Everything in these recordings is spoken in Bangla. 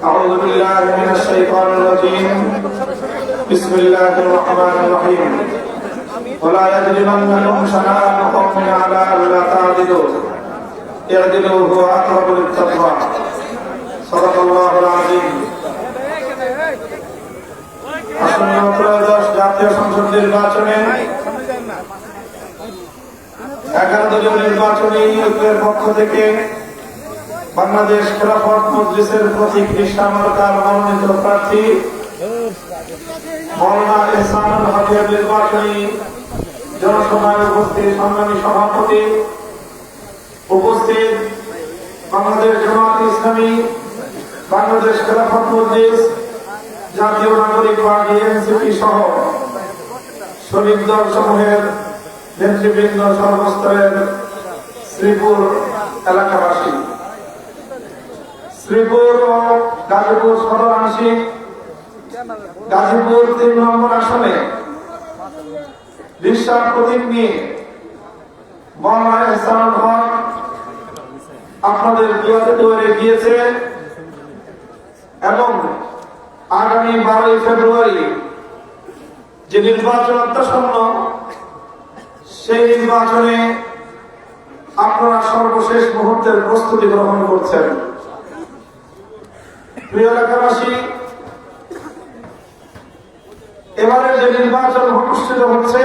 أعوذ بالله من الشيطان الرجيم بسم الله الرحمن الرحيم ولا يجرمنكم شنآن قوم على ألا تعدلوا اعدلوا هو أقرب للتقوى صدق الله العظيم আসন্ন ত্রয়োদশ জাতীয় সংসদ নির্বাচনে 11 দলীয় নির্বাচনী ঐক্যের পক্ষ থেকে বাংলাদেশ খেলাফত মজলিসের প্রতীক ইসলামার মনোনীত প্রার্থী মাওলানা এহসানুল হকের নির্বাচনী জনসভায় উপস্থিত সংগ্রামী সভাপতি, উপস্থিত বাংলাদেশ জামাত ইসলামী, বাংলাদেশ খেলাফত মজলিস, জাতীয় নাগরিক পার্টি এনসিপি সহ শ্রমিক দল সমূহের নেতৃবৃন্দ, সর্বস্তরের শ্রীপুর এলাকাবাসী, শ্রীপুর ও গাজীপুর সদর আংশিক, গাজীপুর 3 নম্বর আসনে বিশ্বাস প্রতীক নিয়ে মাওলানা এহসানুল হক আপনাদের দুয়ারে গিয়েছে এবং আগামী 12 ফেব্রুয়ারি যে নির্বাচন আসন্ন, সেই নির্বাচনে আপনারা সর্বশেষ মুহূর্তের প্রস্তুতি গ্রহণ করছেন। প্রিয় এলাকাবাসী, এবারে যে নির্বাচন অনুষ্ঠিত হচ্ছে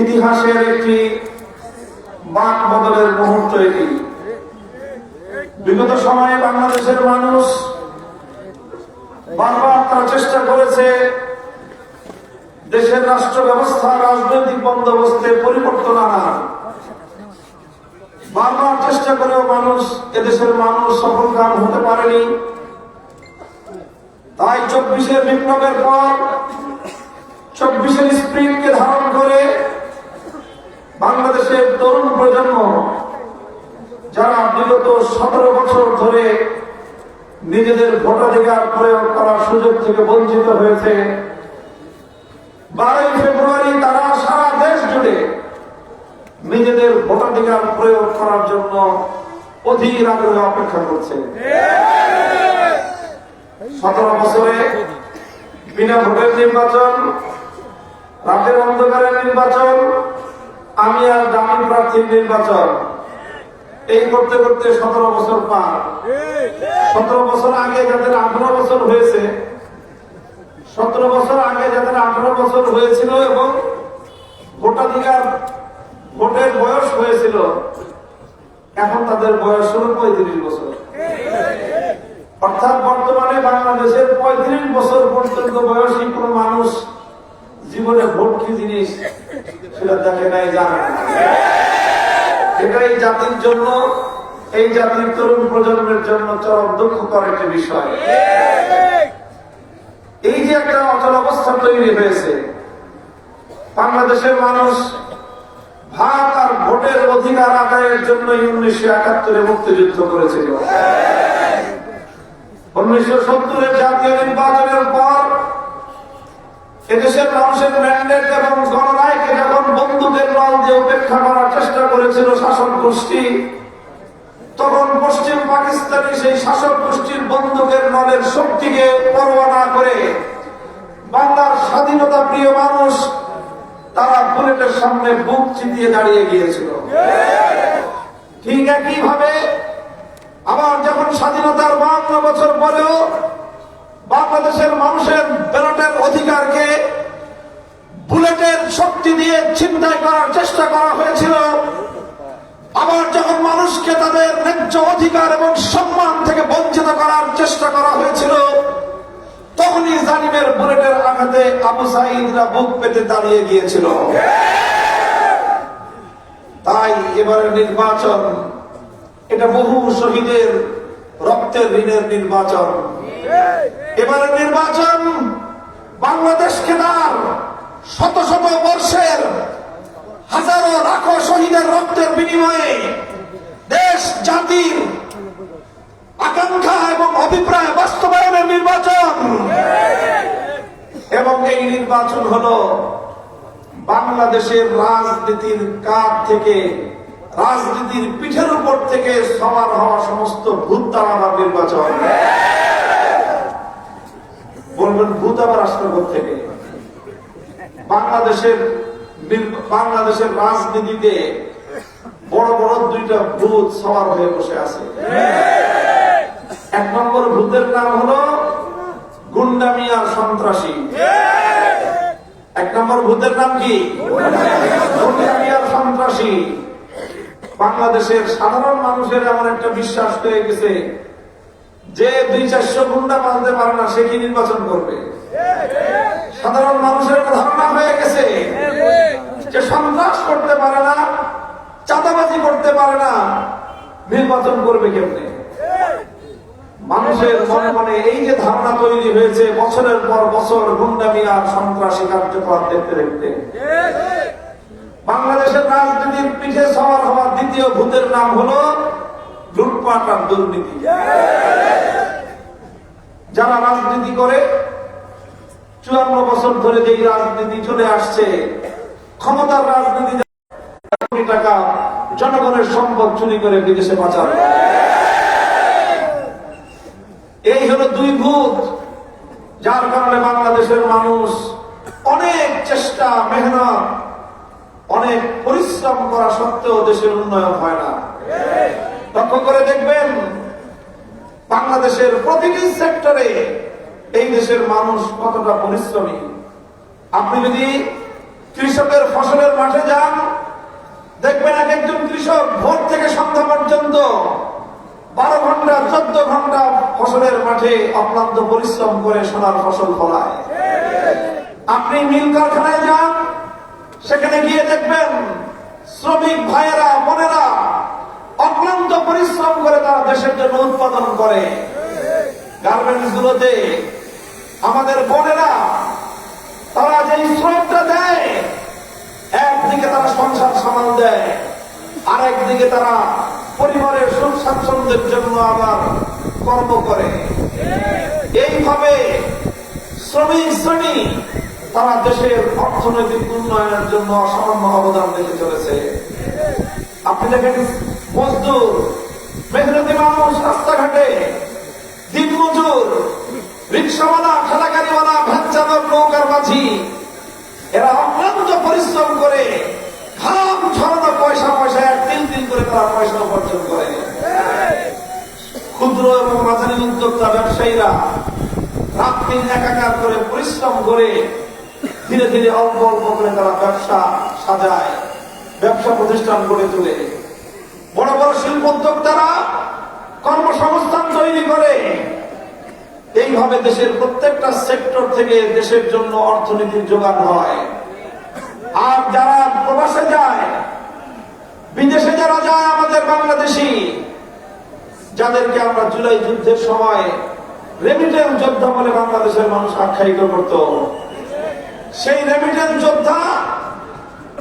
ইতিহাসের একটি বাক বদলের মুহূর্ত। এটি বিগত সময়ে বাংলাদেশের মানুষ বারবার তারা চেষ্টা করেছে দেশের রাষ্ট্র ব্যবস্থা, রাজনৈতিক বন্দোবস্তে পরিবর্তন আনার। বারবার চেষ্টা করেও এদেশের মানুষ সফলকাম হতে পারেনি। তাই 24-এর বিপ্লবের পর 24-এর স্পিরিটকে ধারণ করে বাংলাদেশের তরুণ প্রজন্ম, যারা বিগত 17 বছর ধরে নিজেদের ভোটাধিকার প্রয়োগ করার সুযোগ থেকে বঞ্চিত হয়েছে, 12 ফেব্রুয়ারি তারা সারা দেশ জুড়ে নিজেদের ভোটাধিকার প্রয়োগ করার জন্য অধীর আগ্রহে অপেক্ষা করছে। 17 বছরে বিনা ভোটের নির্বাচন, রাতের অন্ধকারের নির্বাচন, আমি আর দামি প্রার্থীর নির্বাচন, এই করতে করতে 17 বছর পার। 17 বছর আগে যাদের 18 বছর হয়েছে, 17 বছর আগে যাদের 18 বছর হয়েছিল এবং ভোটাধিকার ভোটের বয়স হয়েছিল, এখন তাদের বয়স হল 35 বছর। অর্থাৎ বর্তমানে বাংলাদেশের 35 বছর পর্যন্ত বয়সী কোন মানুষ জীবনে ভোট কি জিনিস সেটা দেখে নাই, জানে না। এটা এই জাতির জন্য, এই জাতির তরুণ প্রজন্মের জন্য চরম দুঃখকর একটি বিষয়। এই যে একটা অচল অবস্থা তৈরি হয়েছে, বাংলাদেশের মানুষ ভাত আর ভোটের অধিকার আদায়ের জন্য 1971-এ মুক্তিযুদ্ধ করেছিল। 1970-এর জাতীয় নির্বাচনের পর এদেশের মানুষের ম্যান্ডেট এবং গণরায়কে যখন বন্দুকের নল দিয়ে উপেক্ষা করার চেষ্টা করেছিল শাসক গোষ্ঠী, তখন পশ্চিম পাকিস্তানি সেই শাসক গোষ্ঠীর বন্দুকের নলের শক্তিকে পরোয়া না করে বাংলার স্বাধীনতা প্রিয় মানুষ তারা বুলেটের সামনে বুক চিতিয়ে দাঁড়িয়ে গিয়েছিল। ঠিক একইভাবে আবার যখন স্বাধীনতার 52 বছর পরেও বাংলাদেশের মানুষের ব্যালটের অধিকারকে বুলেটের শক্তি দিয়ে ছিনতাই করার চেষ্টা করা হয়েছিল, আবার যখন মানুষকে তাদের ন্যায্য অধিকার এবং সম্মান থেকে বঞ্চিত করার চেষ্টা করা হয়েছিল, তখনই জালিমের বুলেটের আঘাতে আবু সাঈদরা বুক পেতে দাঁড়িয়ে গিয়েছিল। তাই এবারের নির্বাচন এটা বহু শহীদের রক্তের ঋণের নির্বাচন। এবারের নির্বাচন বাংলাদেশকে তার শত শত বর্ষের হাজারো লাখো শহীদের রক্তের বিনিময়ে দেশ জাতির আকাঙ্ক্ষা এবং অভিপ্রায় বাস্তবায়নের নির্বাচন। এবং এই নির্বাচন হলো বাংলাদেশের রাজনীতির কাঁধ থেকে, রাজনীতির পিঠের উপর থেকে থেকে সবার হওয়া সমস্ত ভূত তাড়াবার নির্বাচন। বলবেন ভূত আবার আসলো থেকে? বাংলাদেশের রাজনীতিতে বড় বড় দুইটা ভূত সবার হয়ে বসে আছে। এক নম্বর ভূতের নাম হলো গুন্ডামি আর সন্ত্রাসী। এক নম্বর ভূতের নাম কি? গুন্ডামি আর সন্ত্রাসী। বাংলাদেশের সাধারণ মানুষের এমন একটা বিশ্বাস হয়ে গেছে যে 200-400 গুন্ডা মানতে পারে না, সে কি নির্বাচন করবে? সাধারণ মানুষের ধারণা হয়ে গেছে যে সন্ত্রাস করতে পারে না, চাঁদাবাজি করতে পারে না, নির্বাচন করবে কেমনে? মানুষের মনে মনে এই যে ধারণা তৈরি হয়েছে, বছরের পর বছর গুন্ডামি আর সন্ত্রাসী কার্যকলাপ দেখতে দেখতে বাংলাদেশের রাজনীতির পিঠে সওয়ার হওয়ার দ্বিতীয় ভূতের নাম হলো লুটপাট আর দুর্নীতি। যারা রাজনীতি করে 54 বছর ধরে যেই রাজনীতি চলে আসছে, ক্ষমতার রাজনীতি, কোটি টাকা জনগণের সম্পদ চুরি করে বিদেশে পাচার, এই হলো দুই ভূত। যার কারণে বাংলাদেশের মানুষ অনেক চেষ্টা, মেহনত, অনেক পরিশ্রম করা সত্ত্বেও দেশের উন্নয়ন হয় না। লক্ষ্য করে দেখবেন বাংলাদেশের প্রতিটি সেক্টরে এই দেশের মানুষ কতটা পরিশ্রমী। আপনি যদি কৃষকের ফসলের মাঠে যান, দেখবেন এক একজন কৃষক ভোর থেকে সন্ধ্যা পর্যন্ত 12 ঘন্টা 14 ঘন্টা ফসলের মাঠে অক্লান্ত পরিশ্রম করে সোনার ফসল ফলায়। আপনি মিল কারখানায় যান, সেখানে গিয়ে দেখবেন শ্রমিক ভাইয়েরা, বোনেরা অক্লান্ত পরিশ্রম করে তারা দেশের জন্য উৎপাদন করে। গার্মেন্টস গুলোতে আমাদের বোনেরা তারা যে শ্রমটা দেয়, একদিকে তারা সংসার সামাল দেয়, আরেকদিকে তারা পরিবারের সুখ স্বাচ্ছন্দ্যের জন্য আবার কর্ম করে। এইভাবে শ্রমিক শ্রেণী তারা দেশের অর্থনৈতিক উন্নয়নের জন্য অসামান্য অবদান রেখে চলেছে। আপনি দেখেন মজদুর, মেহনতি মানুষ, রাস্তাঘাটে দিনমজুর, রিক্সাওয়ালা, ঠেলাগাড়িওয়ালা, ভ্যান চালক, নৌকার মাঝি, এরা অক্লান্ত পরিশ্রম করে ঘাম ছড়ানো পয়সা এক তিন করে তারা পয়সা উপার্জন করে। ক্ষুদ্র এবং মাঝারি উদ্যোক্তা ব্যবসায়ীরা রাত দিন একাকার করে পরিশ্রম করে ধীরে ধীরে অল্প অল্প করে তারা ব্যবসা সাজায়, ব্যবসা প্রতিষ্ঠান গড়ে তোলে। বড় বড় শিল্প উদ্যোক্তারা কর্মসংস্থান তৈরি করে। এইভাবে দেশের প্রত্যেকটা সেক্টর থেকে দেশের জন্য অর্থনীতির যোগান হয়। আর যারা প্রবাসে যায়, বিদেশে যারা যায়, আমাদের বাংলাদেশি, যাদেরকে আমরা জুলাই যুদ্ধের সময় রেমিটেন্স যোদ্ধা বলে বাংলাদেশের মানুষ আখ্যায়িত করত, সেই রেমিটেন্স যোদ্ধা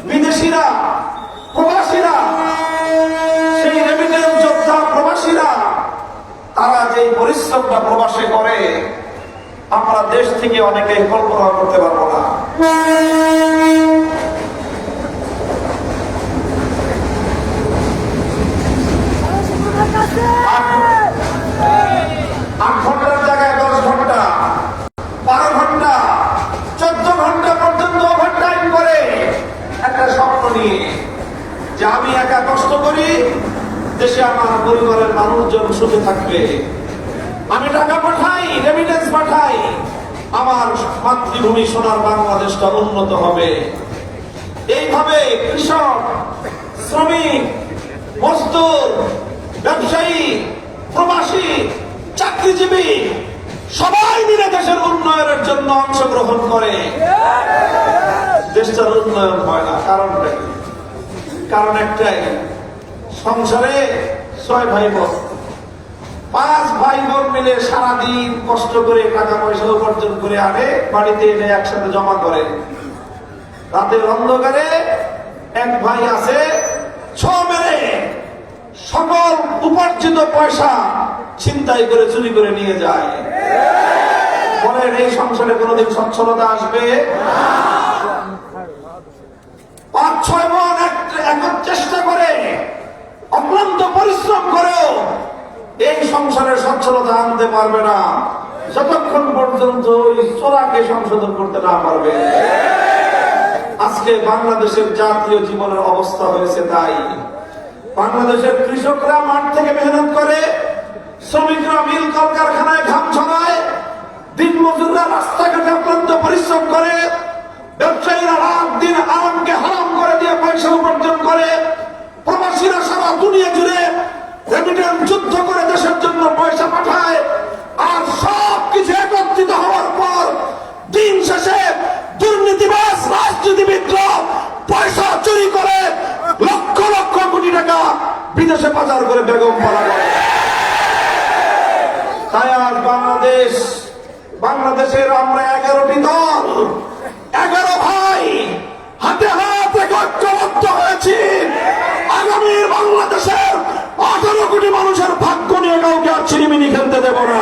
বিদেশিরা, প্রবাসীরা, সেই রেমিটেন্স যোদ্ধা প্রবাসীরা তারা যে পরিশ্রমটা প্রবাসে করে, আমরা দেশ থেকে অনেকে কল্পনা করতে পারবো না। আট ঘন্টার জায়গায় 10 ঘন্টা, 12 ঘন্টা, 14 ঘন্টা পর্যন্ত ওভারটাইম করে একটা স্বপ্ন নিয়ে যে আমি একা কষ্ট করি, দেশে আমার পরিবারের মানুষজন সুখে থাকবে, আমি টাকা পাঠাই, রেমিটেন্স পাঠাই, আমার মাতৃভূমি সোনার বাংলাদেশটা উন্নত হবে। এইভাবে কৃষক, শ্রমিক, মজদুর, ব্যবসায়ী, প্রবাসী, চাকরিজীবী সবাই মিলে দেশের উন্নয়নের জন্য অংশগ্রহণ করে। দেশটার উন্নয়ন হয় না। কারণটা কি? কারণ একটাই, সংসারে 6 ভাই বোন, 5 ভাই বোন মিলে সারাদিন কষ্ট করে টাকা পয়সা উপার্জন করে আনে, বাড়িতে এনে একসাথে জমা করে। রাতের অন্ধকারে এক ভাই আছে, 6 মেরে সকল উপার্জিত পয়সা ছিনতাই করে চুরি করে নিয়ে যায়। বলেন এই সংসারে কোনোদিন সচ্ছলতা আসবে? 5-6 বোন এক চেষ্টা করে, অক্লান্ত পরিশ্রম করে সংসারে সচ্ছলতা আনতে পারবে না যতক্ষণ পর্যন্ত ওই চোরাকে সংশোধন করতে না পারবে। আজকে বাংলাদেশের জাতীয় জীবনের অবস্থা হয়েছে তাই। বাংলাদেশের কৃষকরা মাঠ থেকে মেহনত করে, শ্রমিকরা মিল কলকারখানায় ঘাম ছড়ায়, দিনমজুররা রাস্তাঘাটে অক্লান্ত পরিশ্রম করে, ব্যবসায়ীরা রাত দিন আরামকে হারাম করে দিয়ে পয়সা উপার্জন করে, প্রবাসীরা সারা দুনিয়া জুড়ে রেমিটেন্স যুদ্ধ করে দেশের জন্য পয়সা পাঠায়। আর সব কিছু একত্রিত হওয়ার পর দিন শেষে দুর্নীতিবাজ রাজনীতিবিদরা পয়সা চুরি করে লক্ষ লক্ষ কোটি টাকা বিদেশে পাচার করে বেগম পালা করে। তাই আজ বাংলাদেশের আমরা 11টি দল, 11 ভাই হাতে হাতে ঐক্যবদ্ধ হয়েছি। আগামীর বাংলাদেশের 18 কোটি মানুষের ভাগ্য নিয়ে কাউকে আর ছিনিমিনি খেলতে দেব না।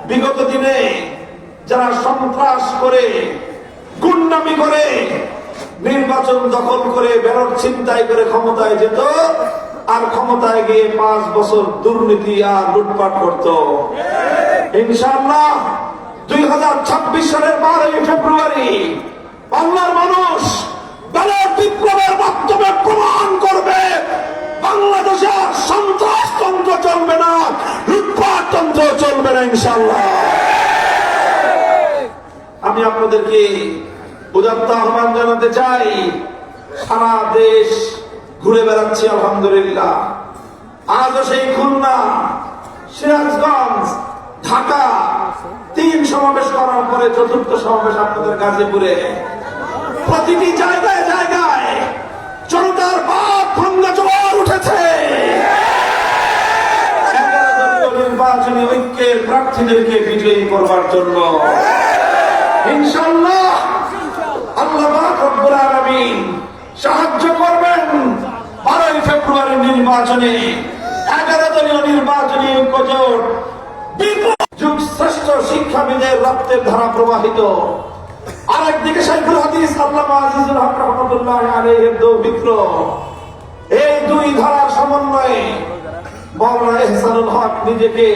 বিগত দিনে যারা সন্ত্রাস করে, গুন্ডামি করে, নির্বাচন দখল করে, ব্যালট ছিনতাই করে ক্ষমতায় যেত, আর ক্ষমতায় গিয়ে 5 বছর দুর্নীতি আর লুটপাট করত। ইনশাআল্লাহ 2026 সালের 12 ফেব্রুয়ারি বাংলার মানুষ ব্যালট বিপ্লবের মাধ্যমে প্রমাণ করবে বাংলাদেশে সন্ত্রাসতন্ত্র চলবে না, লুটপাট তন্ত্র চলবে না ইনশাআল্লাহ। আমি আপনাদেরকে উদাত্ত আহ্বান জানাতে চাই, সারা দেশ ঘুরে বেড়াচ্ছি আলহামদুলিল্লাহ। আজও সেই খুলনা, সিরাজগঞ্জ, ঢাকা 3 সমাবেশ করার পরে 4র্থ সমাবেশ আপনাদের গাজীপুরে। প্রতিটি জায়গায় জায়গায় জনতার বাপ ভাঙ্গা জোয়ার উঠেছে। নির্বাচনী ঐক্যের প্রার্থীদেরকে বিজয়ী করবার জন্য ইনশাআল্লাহ আল্লাহ পাক রব্বুল আলামিন সাহায্য করবেন। 12 ফেব্রুয়ারি নির্বাচনে 11 দলীয় নির্বাচনী ঐক্যজোট যুগ শ্রেষ্ঠ শিক্ষাবিদের রক্তের ধারা প্রবাহিত। আরেকদিকে শাইখুল হাদিস আল্লামা আজিজুল হক রাহমাতুল্লাহ আলাইহির দৌহিত্র। এই 2 ধারার সমন্বয়ে মাওলানা ইহসানুল হক নিজেকে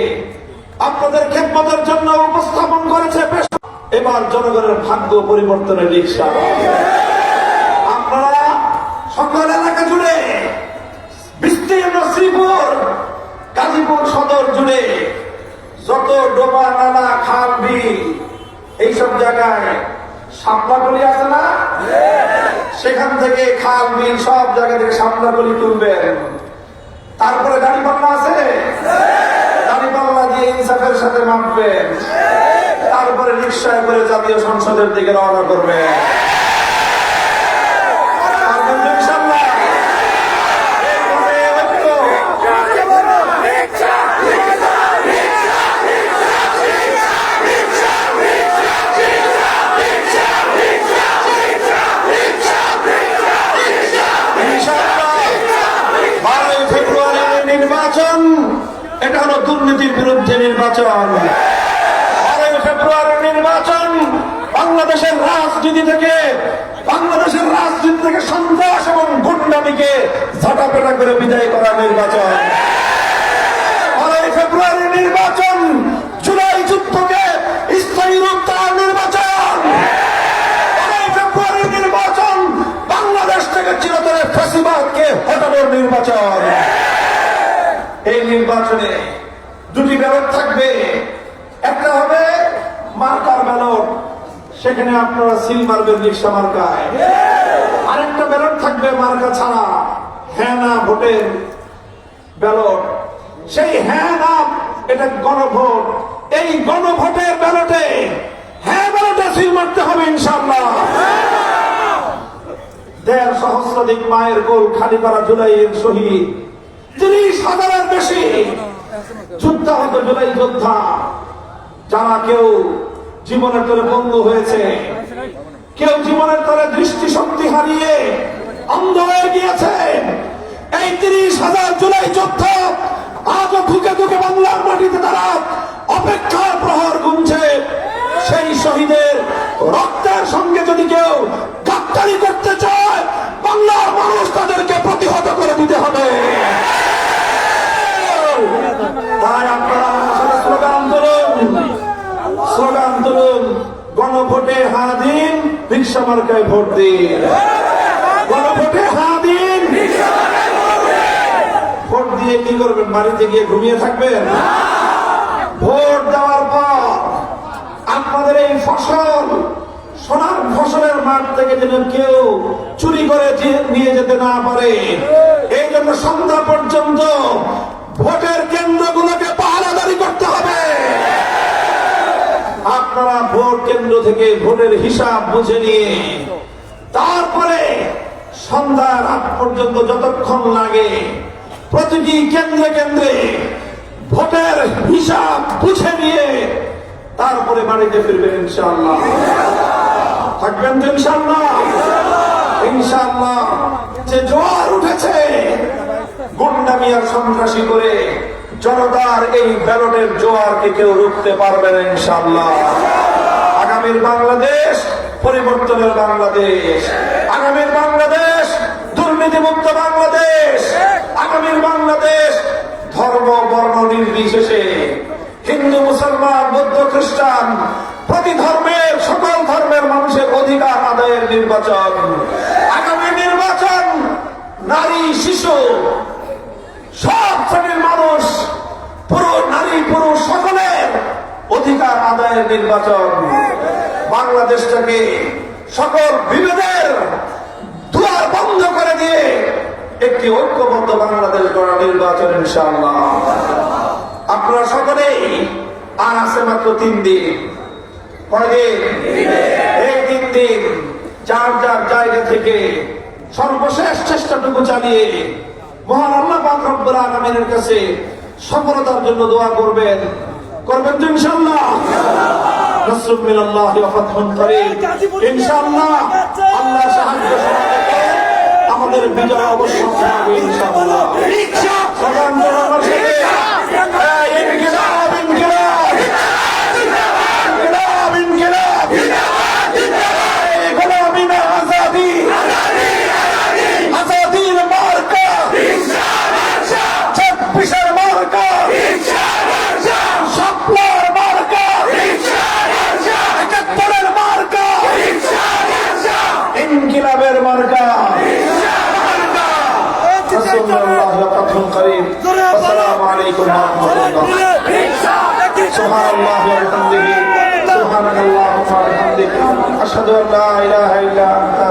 আপনাদের খেদমতের জন্য উপস্থাপন করেছে। এবার জনগণের ভাগ্য পরিবর্তনের রিকশা। আপনারা সকল এলাকা জুড়ে, বিস্তীর্ণ শ্রীপুর, গাজীপুর সদর জুড়ে যত ডোবা, নালা, খাল, বিল, এইসব জায়গায় শাপলাকলি আছে না, সেখান থেকে খাল, বিল সব জায়গা থেকে শাপলাকলি তুলবেন। তারপরে দাড়িপাল্লা আছে, দাড়িপাল্লা দিয়ে ইনসাফের সাথে মাপবেন। তারপরে রিকশায় করে জাতীয় সংসদের দিকে রওনা করবে। নির্বাচন এটা হলো দুর্নীতির বিরুদ্ধে নির্বাচন। 12 ফেব্রুয়ারির নির্বাচন বাংলাদেশের রাজনীতি থেকে সন্ত্রাস এবং গুন্ডামিকে ঝাঁটাপেটা করে বিদায় করা নির্বাচন। 12 ফেব্রুয়ারির নির্বাচন জুলাই যুদ্ধকে স্থায়ী রূপ দেওয়ার নির্বাচন। 12 ফেব্রুয়ারির নির্বাচন বাংলাদেশ থেকে চিরতরে ফ্যাসিবাদকে হটানোর নির্বাচন। এই নির্বাচনে 2টি ব্যালট থাকবে। একটা হবে মার্কার ব্যালট, সেখানে আপনারা সিল মারবেন রিকশা মার্কায়। আরেকটা ব্যালট থাকবে মার্কা ছাড়া, হ্যাঁ না ভোটের ব্যালট। সেই হ্যাঁ না এটা গণভোট। এই গণভোটের ব্যালটে হ্যাঁ ব্যালটে সিল মারতে হবে ইনশাআল্লাহ। 1.5 সহস্রাধিক মায়ের কোল খালি করা জুলাইয়ের শহীদ, 30,000-এর বেশি যুদ্ধাহত জুলাই যোদ্ধা, যারা কেউ জীবনের তরে বন্ধু হয়েছে, কেউ জীবনের তরে দৃষ্টিশক্তি হারিয়ে অন্ধ হয়ে গিয়েছে। এই 30,000 জুলাই যোদ্ধা আজও ধুকে ধুকে বাংলার মাটিতে তারা অপেক্ষার প্রহর গুনছে। সেই শহীদের রক্তের সঙ্গে যদি কেউ গাদ্দারি করতে চায়, বাংলার মানুষ তাদেরকে প্রতিহত করে দিতে হবে। রিক্সা মার্কায় ভোট দিন। গণভোটে হ্যাঁ দিন। ভোট দিয়ে কি করবেন? বাড়িতে গিয়ে ঘুমিয়ে থাকবেন? ভোট দেওয়ার পর আপনাদের এই ফসল, সোনার ফসলের মাঠ থেকে যেন কেউ চুরি করে নিয়ে যেতে না পারে, এই জন্য সন্ধ্যা পর্যন্ত ভোটের কেন্দ্রগুলোকে পাহারাদারি করতে হবে। আপনারা ভোট কেন্দ্র থেকে ভোটের হিসাব বুঝে নিয়ে তারপরে সন্ধ্যার আগ পর্যন্ত যতক্ষণ লাগে প্রতিটি কেন্দ্রে কেন্দ্রে ভোটের হিসাব বুঝে নিয়ে তারপরে বাড়িতে ফিরবেন ইনশাআল্লাহ। থাকবেন তো ইনশাআল্লাহ? ইনশাআল্লাহ। যে জোয়ার উঠেছে গুন্ডামি আর সন্ত্রাসী করে, জনতার এই ব্যালটের জোয়ারকে কেউ রুখতে পারবে না ইনশাআল্লাহ। আগামীর বাংলাদেশ পরিবর্তনের বাংলাদেশ, আগামীর বাংলাদেশ দুর্নীতিমুক্ত বাংলাদেশ, আগামীর বাংলাদেশ ধর্ম বর্ণ নির্বিশেষে হিন্দু মুসলমান বৌদ্ধ খ্রিস্টান প্রতি ধর্মের সকল ধর্মের মানুষের অধিকার আদায়ের নির্বাচন। আগামী নির্বাচন নারী শিশু সব শ্রেণীর মানুষ, পুরুষ নারী পুরুষ সকলের অধিকার আদায়ের নির্বাচন। বাংলাদেশটাকে সকল বিভেদের দুয়ার বন্ধ করে দিয়ে একটি ঐক্যবদ্ধ বাংলাদেশ গড়ার নির্বাচন ইনশাআল্লাহ। আপনারা সকলেই আর আছে মাত্র 3 দিন। কয়দিন? এই 3 দিন যার যার জায়গা থেকে সর্বশেষ চেষ্টাটুকু চালিয়ে মহান আল্লাহ পাক রব্বুল আলামিনের কাছে সফলতার জন্য দোয়া করবেন। করবেন তো ইনশাআল্লাহ? নাসরুম মিনাল্লাহি ওয়া ফাতহুন করিম। ইনশাআল্লাহ আল্লাহ সাহায্য করবে, আমাদের বিজয় অবশ্যই হবে ইনশাআল্লাহ। সালাম জানানোর সাথে ইনকিলাব ইনকিলাব ইনকিলাব ইনকিলাব গোলামি না আজাদি, আজাদির মার্কা 26-এর মার্কা, স্বপ্নের মার্কা, 71-এর মার্কা, ইনকিলাবের মার্কা। আসসালামু আলাইকুম ওয়া রাহমাতুল্লাহ। সুবহানাল্লাহি ওয়া বিহামদিহি, সুবহানাল্লাহি ওয়া বিহামদিহি, আশহাদু আল্লা ইলাহা ইল্লা আনতা